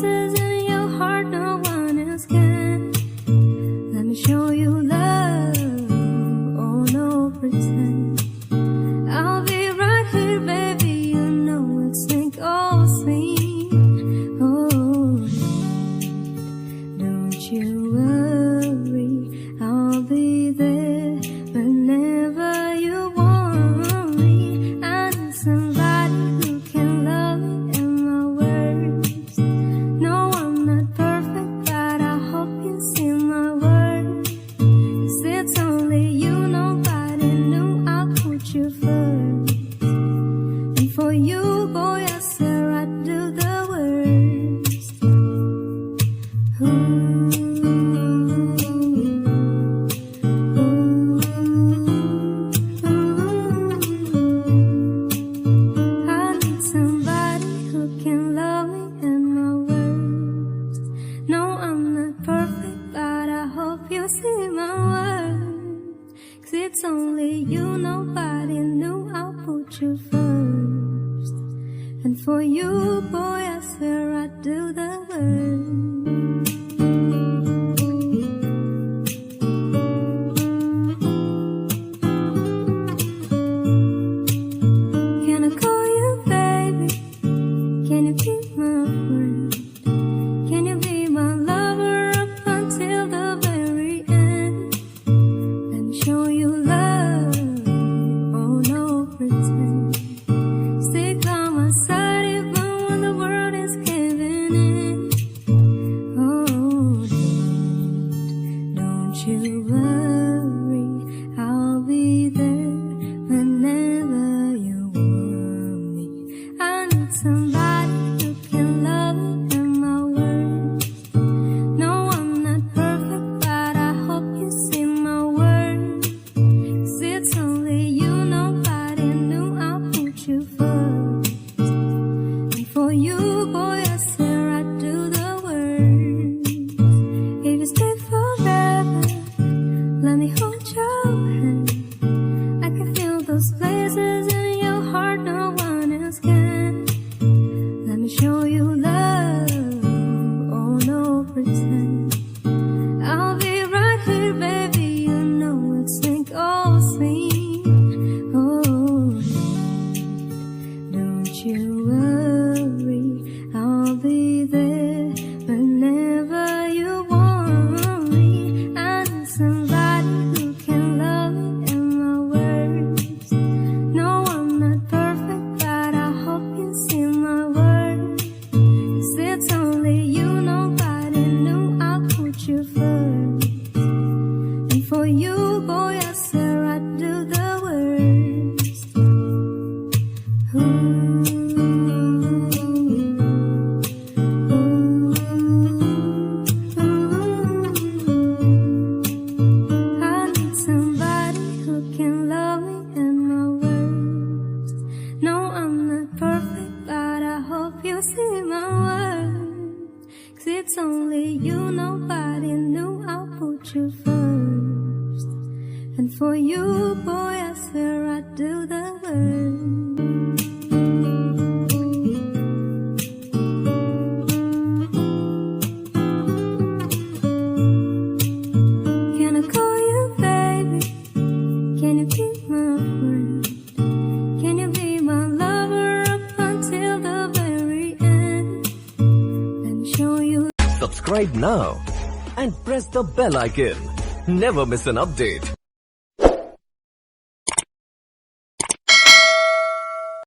places in your heart no one else can. Let me show you love, oh no pretend. I'll be right here, baby, you know it's sink or swim. Oh, don't you worry, I'll be there whenever you want me. I need somebody who can love me in my words. No, I'm not perfect, but I hope you see my words. 'Cause it's only you, nobody knew I'll put you first. And for you, boy, I swear I'd do the worst. Ooh. You see my words, 'cause it's only you, nobody knew I'll put you first. And for you, boy, I swear I'd do the worst. Can I call you baby? Can you be my friend? Can you be my lover up until the show you love, oh no pretend. Stick by my side even when the world is caving in. Oh, don't you worry, I'll be there whenever you want me. I need somebody who can love me in my words. No, I'm not perfect, but I hope you see my words. It's only you, nobody knew I'll put you first. And for you, boy, I swear I'd do the worst. If you stay forever, let me hold your hand. I can feel those places in your heart no one else can. Let me show you love, oh no pretend. I'll be right here, baby, you know it's sink or swim. Oh, don't you worry, I'll be there whenever you want me. I need somebody who can love me in my words. No, I'm not perfect, but I hope you see my words. 'Cause it's only you, nobody knew I'll put you first. And for you, boy, I swear I'd do the worst. Ooh. I need somebody who can love me in my words. No, I'm not perfect, but I hope you see my words. 'Cause it's only you, nobody knew I'll put you first. And for you, boy, I swear I'd do the worst. Can I call you baby? Can you be my friend? Can you be my lover up until the very end? Let me show you. Subscribe now and press the bell icon. Never miss an update.